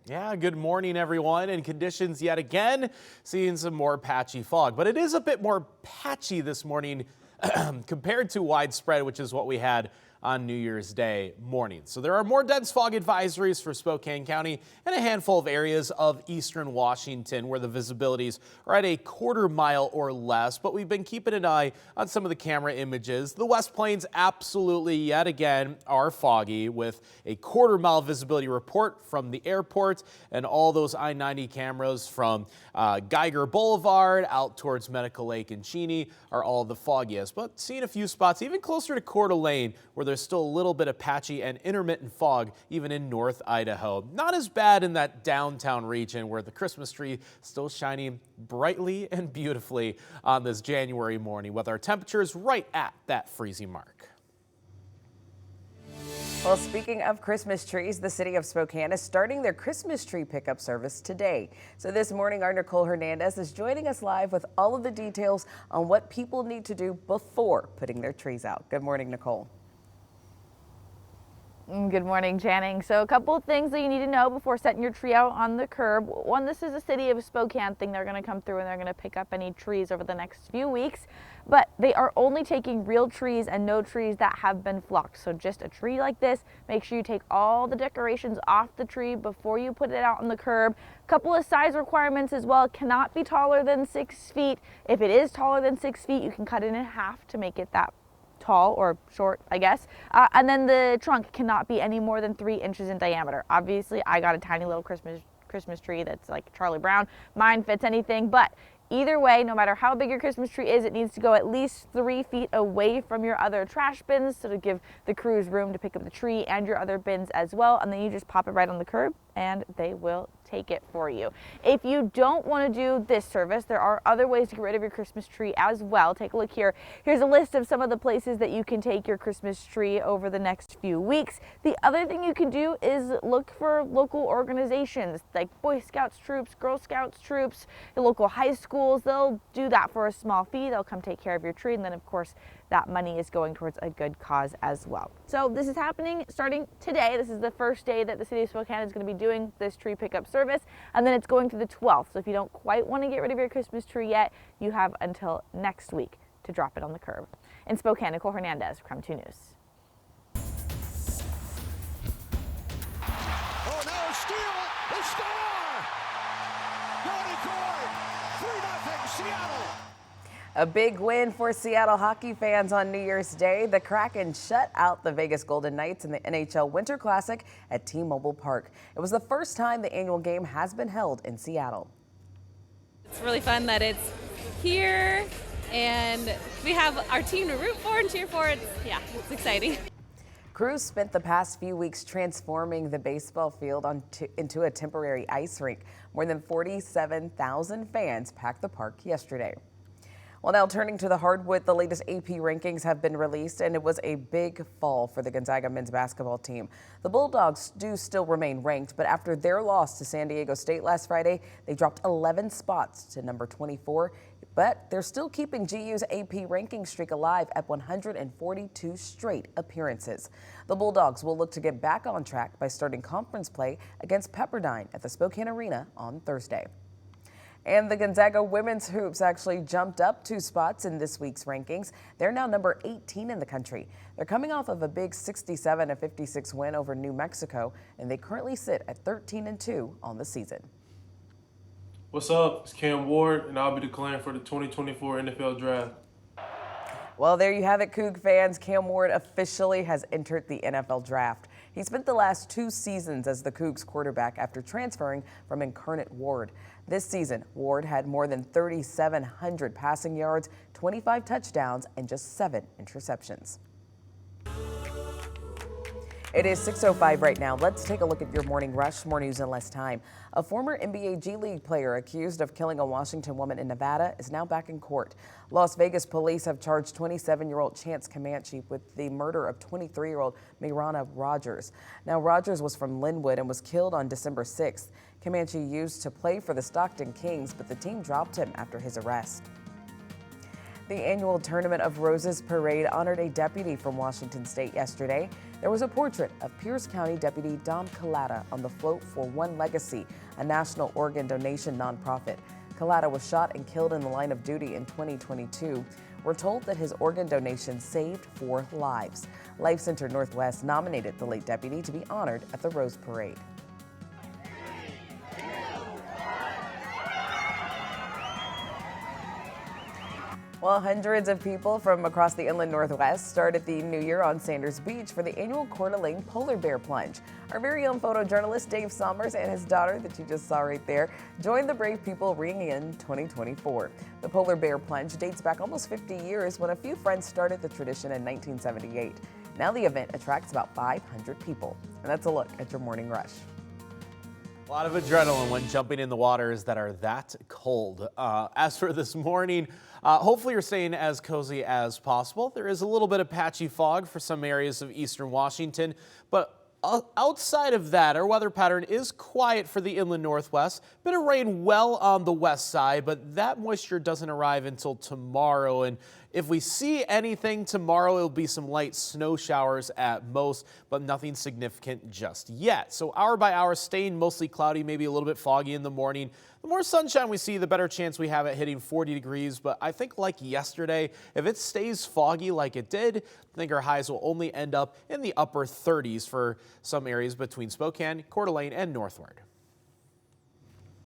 Yeah, good morning, everyone. And conditions yet again, seeing some more patchy fog. But it is a bit more patchy this morning compared to widespread, which is what we had on New Year's Day morning. So there are more dense fog advisories for Spokane County and a handful of areas of eastern Washington where the visibilities are at a quarter mile or less. But we've been keeping an eye on some of the camera images. The West Plains absolutely yet again are foggy with a quarter mile visibility report from the airport, and all those I-90 cameras from Geiger Boulevard out towards Medical Lake and Cheney are all the foggiest. But seeing a few spots even closer to Coeur d'Alene where there's still a little bit of patchy and intermittent fog even in North Idaho. Not as bad in that downtown region where the Christmas tree still shining brightly and beautifully on this January morning with our temperatures right at that freezing mark. Well, speaking of Christmas trees, the city of Spokane is starting their Christmas tree pickup service today. So this morning, our Nicole Hernandez is joining us live with all of the details on what people need to do before putting their trees out. Good morning, Nicole. Good morning, Channing. So a couple of things that you need to know before setting your tree out on the curb. One, this is a city of Spokane thing. They're going to come through and they're going to pick up any trees over the next few weeks, but they are only taking real trees and no trees that have been flocked. So just a tree like this, make sure you take all the decorations off the tree before you put it out on the curb. Couple of size requirements as well. It cannot be taller than 6 feet. If it is taller than 6 feet, you can cut it in half to make it that tall or short, I guess. And then the trunk cannot be any more than 3 inches in diameter. Obviously, I got a tiny little Christmas tree that's like Charlie Brown. Mine fits anything, but either way, no matter how big your Christmas tree is, it needs to go at least 3 feet away from your other trash bins, so to give the crews room to pick up the tree and your other bins as well. And then you just pop it right on the curb and they will take it for you. If you don't want to do this service, there are other ways to get rid of your Christmas tree as well. Take a look here. Here's a list of some of the places that you can take your Christmas tree over the next few weeks. The other thing you can do is look for local organizations like Boy Scouts troops, Girl Scouts troops, the local high schools. They'll do that for a small fee. They'll come take care of your tree, and then of course that money is going towards a good cause as well. So this is happening starting today. This is the first day that the city of Spokane is going to be doing this tree pickup service, and then it's going to the 12th. So if you don't quite want to get rid of your Christmas tree yet, you have until next week to drop it on the curb. In Spokane, Nicole Hernandez, KREM 2 News. Oh, now a steal! They score! Cody Ford, 3-0 Seattle. A big win for Seattle hockey fans on New Year's Day. The Kraken shut out the Vegas Golden Knights in the NHL Winter Classic at T-Mobile Park. It was the first time the annual game has been held in Seattle. It's really fun that it's here and we have our team to root for and cheer for. It's exciting. Crews spent the past few weeks transforming the baseball field into a temporary ice rink. More than 47,000 fans packed the park yesterday. Well, now turning to the hardwood, the latest AP rankings have been released, and it was a big fall for the Gonzaga men's basketball team. The Bulldogs do still remain ranked, but after their loss to San Diego State last Friday, they dropped 11 spots to number 24. But they're still keeping GU's AP ranking streak alive at 142 straight appearances. The Bulldogs will look to get back on track by starting conference play against Pepperdine at the Spokane Arena on Thursday. And the Gonzaga women's hoops actually jumped up 2 spots in this week's rankings. They're now number 18 in the country. They're coming off of a big 67-56 win over New Mexico, and they currently sit at 13-2 on the season. What's up? It's Cam Ward, and I'll be declaring for the 2024 NFL Draft. Well, there you have it, Coug fans. Cam Ward officially has entered the NFL Draft. He spent the last 2 seasons as the Cougs quarterback after transferring from Incarnate Ward. This season, Ward had more than 3,700 passing yards, 25 touchdowns, and just 7 interceptions. It is 6:05 right now. Let's take a look at your morning rush. More news in less time. A former NBA G League player accused of killing a Washington woman in Nevada is now back in court. Las Vegas police have charged 27-year-old Chance Comanche with the murder of 23-year-old Mirana Rogers. Now, Rogers was from Linwood and was killed on December 6th. Comanche used to play for the Stockton Kings, but the team dropped him after his arrest. The annual Tournament of Roses parade honored a deputy from Washington State yesterday. There was a portrait of Pierce County Deputy Dom Collada on the float for One Legacy, a national organ donation nonprofit. Collada was shot and killed in the line of duty in 2022. We're told that his organ donation saved 4 lives. Life Center Northwest nominated the late deputy to be honored at the Rose Parade. Well, hundreds of people from across the inland Northwest started the new year on Sanders Beach for the annual Coeur d'Alene Polar Bear Plunge. Our very own photojournalist Dave Sommers and his daughter that you just saw right there joined the brave people ringing in 2024. The Polar Bear Plunge dates back almost 50 years when a few friends started the tradition in 1978. Now the event attracts about 500 people. And that's a look at your morning rush. A lot of adrenaline when jumping in the waters that are that cold. As for this morning, hopefully you're staying as cozy as possible. There is a little bit of patchy fog for some areas of eastern Washington, but outside of that, our weather pattern is quiet for the inland Northwest. Bit of rain well on the west side, but that moisture doesn't arrive until tomorrow. And if we see anything tomorrow, it'll be some light snow showers at most, but nothing significant just yet. So hour by hour, staying mostly cloudy, maybe a little bit foggy in the morning. The more sunshine we see, the better chance we have at hitting 40 degrees. But I think like yesterday, if it stays foggy like it did, I think our highs will only end up in the upper 30s for some areas between Spokane, Coeur d'Alene, and northward.